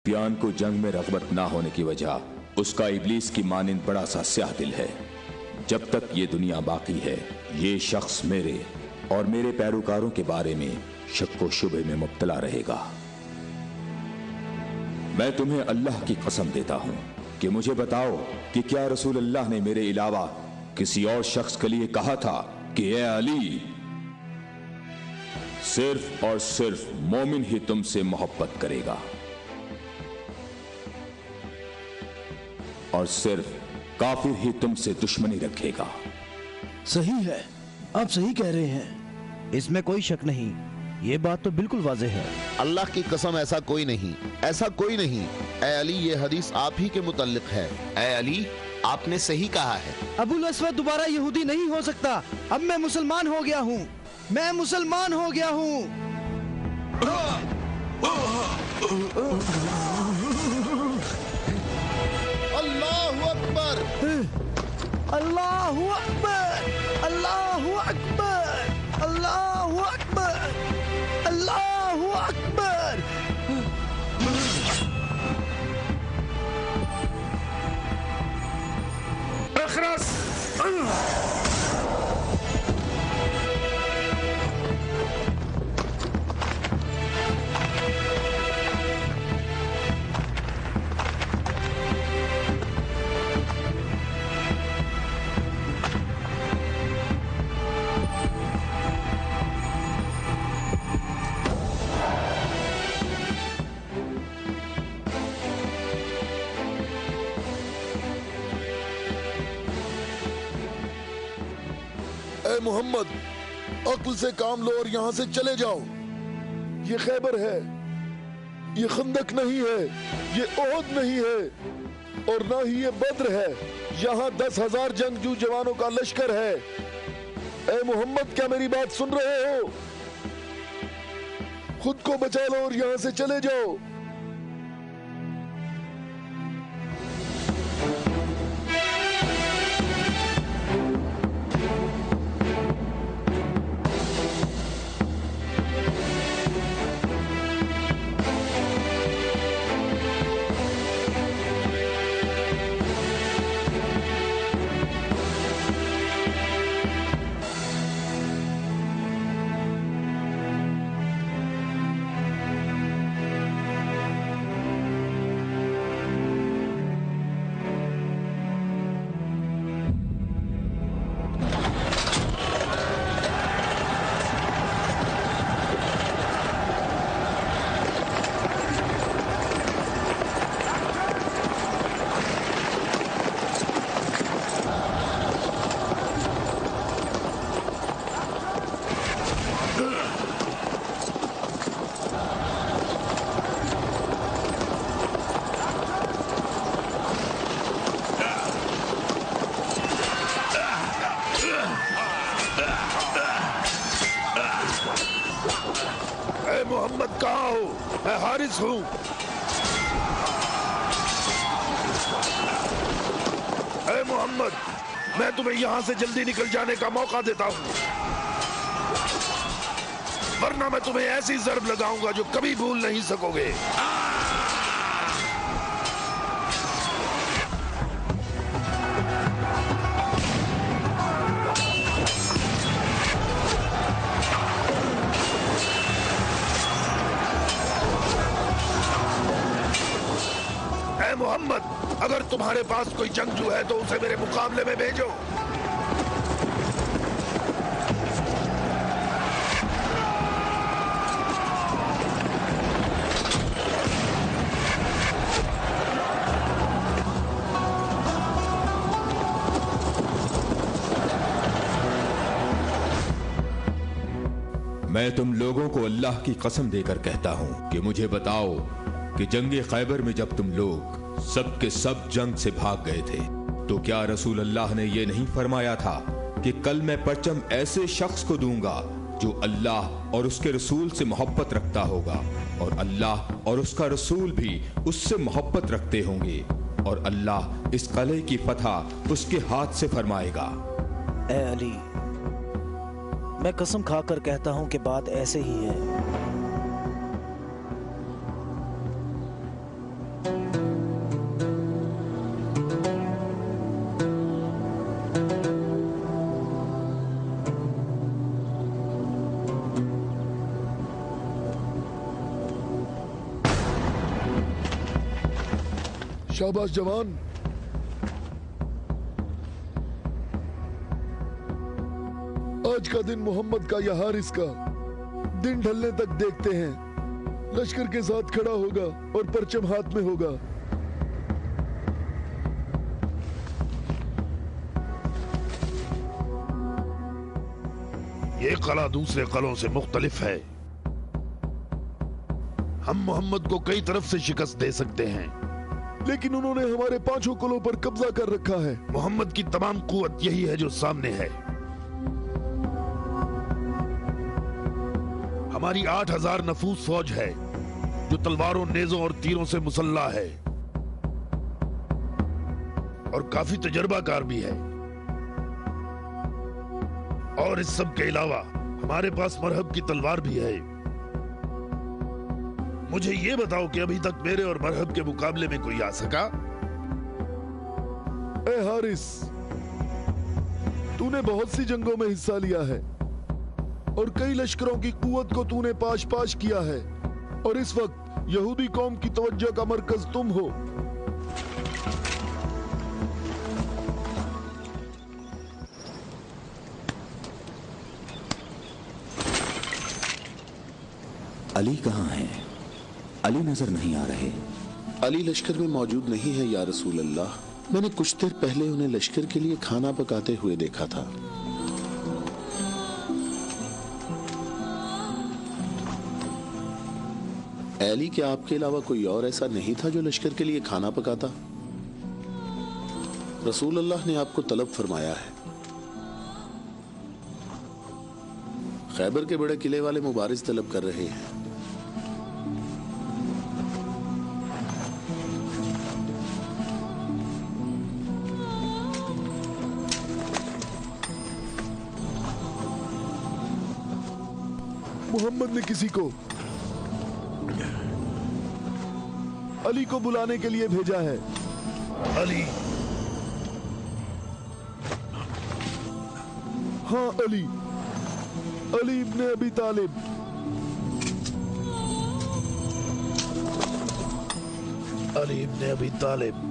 सुफियान को जंग में रग़बत ना होने की वजह उसका इब्लीस की मानिंद बड़ा सा स्याह दिल है। जब तक ये दुनिया बाकी है, ये शख्स मेरे और मेरे पैरोकारों के बारे में शक व शुबे में मुब्तला रहेगा। मैं तुम्हें अल्लाह की कसम देता हूं कि मुझे बताओ कि क्या रसूल अल्लाह ने मेरे अलावा किसी और शख्स के लिए कहा था कि ए अली, सिर्फ और सिर्फ मोमिन ही तुमसे मोहब्बत करेगा और सिर्फ काफिर ही तुमसे दुश्मनी रखेगा। सही है, आप सही कह रहे हैं, इसमें कोई शक नहीं। ये बात तो बिल्कुल वाज़ेह है। अल्लाह की कसम, ऐसा कोई नहीं, ऐसा कोई नहीं। ए अली, ये हदीस आप ही के मुतल्लिक है। ए अली, आपने सही कहा है। अबुल अस्वद दोबारा यहूदी नहीं हो सकता। अब मैं मुसलमान हो गया हूँ, मैं मुसलमान हो गया हूँ। अल्लाहु अकबर, अल्लाहु अकबर, अल्लाहु अकबर, अल्लाहु अकबर, अल्लाहु अकबर। अखरस, मोहम्मद, अक्ल से काम लो और यहाँ से चले जाओ। ये खैबर है, ये खंदक नहीं है, ये ओहद नहीं है और ना ही ये बद्र है। यहाँ 10,000 जंगजू जवानों का लश्कर है। ए मोहम्मद, क्या मेरी बात सुन रहे हो? खुद को बचा लो और यहाँ से चले जाओ। मोहम्मद कहाँ हो? मैं हारिस हूँ। ए मोहम्मद, मैं तुम्हें यहाँ से जल्दी निकल जाने का मौका देता हूँ, वरना मैं तुम्हें ऐसी ज़र्ब लगाऊंगा जो कभी भूल नहीं सकोगे। मोहम्मद, अगर तुम्हारे पास कोई जंगजू है तो उसे मेरे मुकाबले में भेजो। मैं तुम लोगों को अल्लाह की कसम देकर कहता हूं कि मुझे बताओ कि जंगे खैबर में जब तुम लोग सब के सब जंग से भाग गए थे, तो क्या रसूल अल्लाह ने यह नहीं फरमाया था कि कल मैं परचम ऐसे शख्स को दूंगा जो अल्लाह और उसके रसूल से मोहब्बत रखता होगा और अल्लाह और उसका रसूल भी उससे मोहब्बत रखते होंगे और अल्लाह इस कलह की फतह उसके हाथ से फरमाएगा। ए अली, मैं कसम खाकर कहता हूं कि बात ऐसे ही है। शाबाश जवान। आज का दिन मोहम्मद का या हारिस का दिन ढलने तक देखते हैं। लश्कर के साथ खड़ा होगा और परचम हाथ में होगा। ये कला दूसरे कलों से मुख्तलिफ है। हम मोहम्मद को कई तरफ से शिकस्त दे सकते हैं, लेकिन उन्होंने हमारे 5 कलों पर कब्जा कर रखा है। मोहम्मद की तमाम कुव्वत यही है जो सामने है। हमारी 8000 नफूस फौज है जो तलवारों, नेजों और तीरों से मुसल्ला है और काफी तजर्बाकार भी है। और इस सब के अलावा हमारे पास मरहब की तलवार भी है। मुझे ये बताओ कि अभी तक मेरे और मरहब के मुकाबले में कोई आ सका? ए हारिस, तूने बहुत सी जंगों में हिस्सा लिया है और कई लश्करों की कुव्वत को तूने पाश पाश किया है, और इस वक्त यहूदी कौम की तवज्जो का मरकज तुम हो। अली कहाँ है? अली नजर नहीं आ रहे। अली लश्कर में मौजूद नहीं है या रसूल अल्लाह। मैंने कुछ देर पहले उन्हें लश्कर के लिए खाना पकाते हुए देखा था। अली, क्या आपके अलावा कोई और ऐसा नहीं था जो लश्कर के लिए खाना पकाता? रसूल अल्लाह ने आपको तलब फरमाया है। खैबर के बड़े किले वाले मुबारिज तलब कर रहे हैं। मोहम्मद ने किसी को अली को बुलाने के लिए भेजा है। अली? हाँ, अली। अली इब्ने अबी तालिब। अली इब्ने अबी तालिब।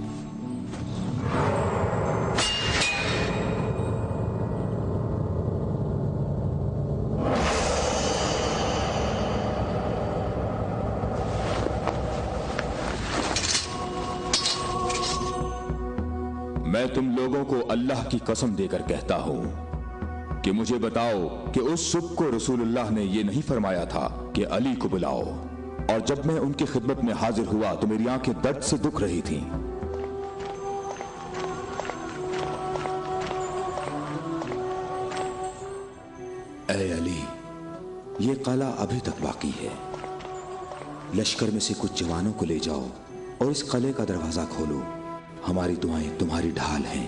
मैं तुम लोगों को अल्लाह की कसम देकर कहता हूं कि मुझे बताओ कि उस सुबह को रसूलुल्लाह ने यह नहीं फरमाया था कि अली को बुलाओ, और जब मैं उनकी खिदमत में हाजिर हुआ तो मेरी आंखें दर्द से दुख रही थीं। ऐ अली, ये कला अभी तक बाकी है। लश्कर में से कुछ जवानों को ले जाओ और इस किले का दरवाजा खोलो। हमारी दुआएं तुम्हारी ढाल हैं।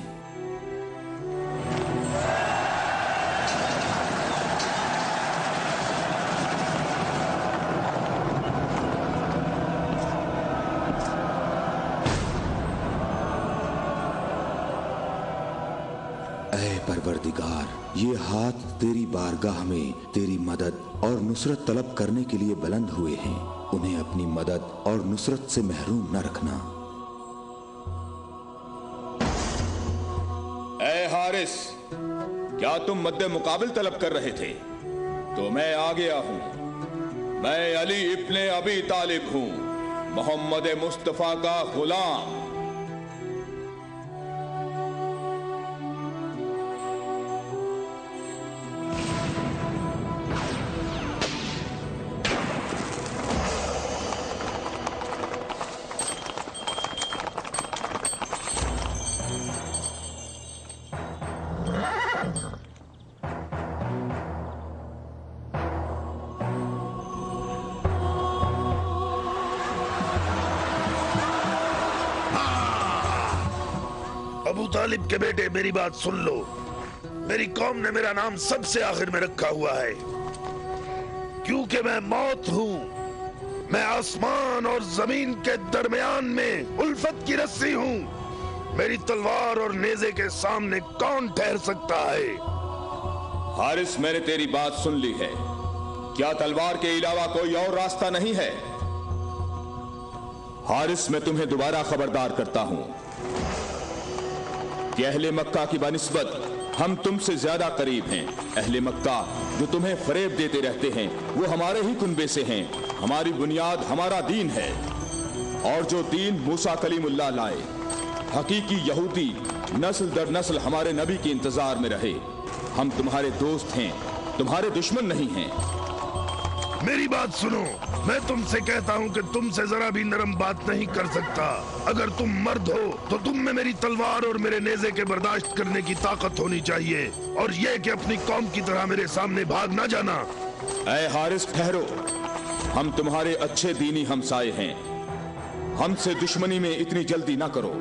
ऐ परवरदिगार, ये हाथ तेरी बारगाह में तेरी मदद और नुसरत तलब करने के लिए बुलंद हुए हैं। उन्हें अपनी मदद और नुसरत से महरूम न रखना। हारिस, क्या तुम मद्दे मुकाबिल तलब कर रहे थे? तो मैं आ गया हूं। मैं अली इब्ने अबी तालिब हूं, मोहम्मद मुस्तफा का गुलाम। अबू तालिब के बेटे, मेरी बात सुन लो। मेरी कौम ने मेरा नाम सबसे आखिर में रखा हुआ है, क्योंकि मैं मौत हूं। मैं आसमान और जमीन के दरमियान में उल्फत की रस्सी हूं। मेरी तलवार और नेज़े के सामने कौन ठहर सकता है? हारिस, मैंने तेरी बात सुन ली है। क्या तलवार के अलावा कोई और रास्ता नहीं है? हारिस, मैं तुम्हें दोबारा खबरदार करता हूं कि अहले मक्का की बनिस्बत हम तुमसे ज्यादा करीब हैं। अहले मक्का जो तुम्हें फरेब देते रहते हैं वो हमारे ही कुनबे से हैं। हमारी बुनियाद हमारा दीन है और जो दीन मूसा कलीमुल्लाह लाए, हकीकी यहूदी नस्ल दर नस्ल हमारे नबी के इंतजार में रहे। हम तुम्हारे दोस्त हैं, तुम्हारे दुश्मन नहीं हैं। मेरी बात सुनो, मैं तुमसे कहता हूँ कि तुमसे जरा भी नरम बात नहीं कर सकता। अगर तुम मर्द हो तो तुम में मेरी तलवार और मेरे नेज़े के बर्दाश्त करने की ताकत होनी चाहिए, और यह कि अपनी कौम की तरह मेरे सामने भाग ना जाना। ऐ हारिस, ठहरो। हम तुम्हारे अच्छे दीनी हमसाए हैं, हमसे दुश्मनी में इतनी जल्दी ना करो।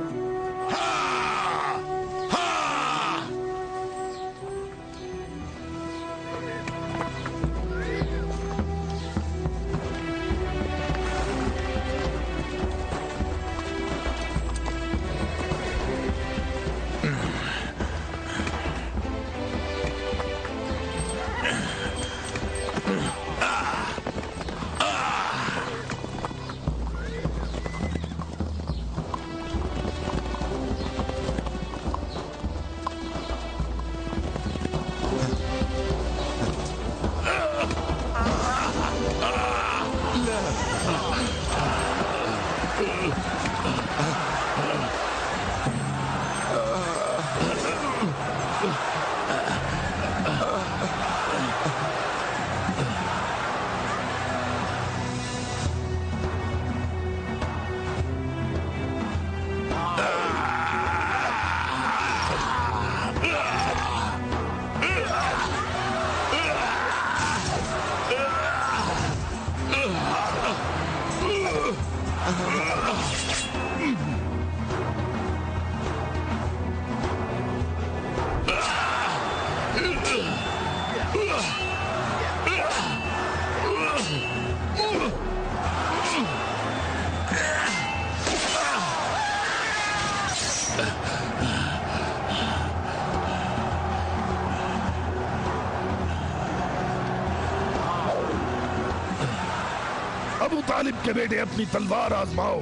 अबू तालिब के बेटे अपनी तलवार आजमाओ।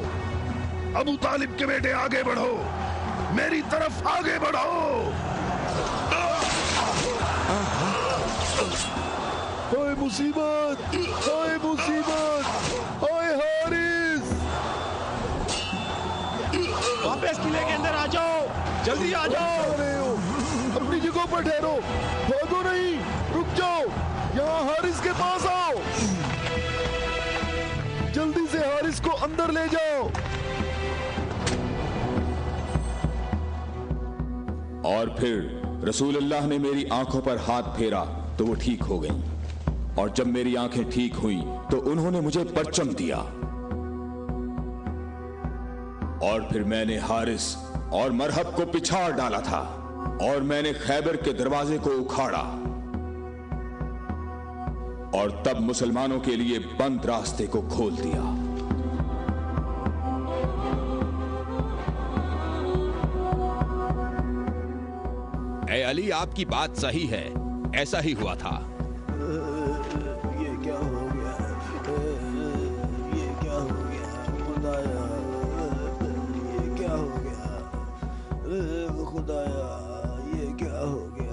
अबू तालिब के बेटे आगे बढ़ो, मेरी तरफ आगे बढ़ो। हाय मुसीबत, हाय मुसीबत, हाय हारिस। वापस किले के अंदर आ जाओ, जल्दी आ जाओ। अपनी जगह पर ठहरो, भागो नहीं, रुक जाओ। यहाँ हारिस के पास आओ, जल्दी से हारिस को अंदर ले जाओ। और फिर रसूलुल्लाह ने मेरी आंखों पर हाथ फेरा तो वो ठीक हो गईं, और जब मेरी आंखें ठीक हुईं तो उन्होंने मुझे परचम दिया, और फिर मैंने हारिस और मरहब को पिछाड़ डाला था, और मैंने खैबर के दरवाजे को उखाड़ा, और तब मुसलमानों के लिए बंद रास्ते को खोल दिया। ऐ अली, आपकी बात सही है, ऐसा ही हुआ था। ये क्या हो गया? ये क्या हो गया खुदाया? ये क्या हो गया खुदाया? ये क्या हो गया?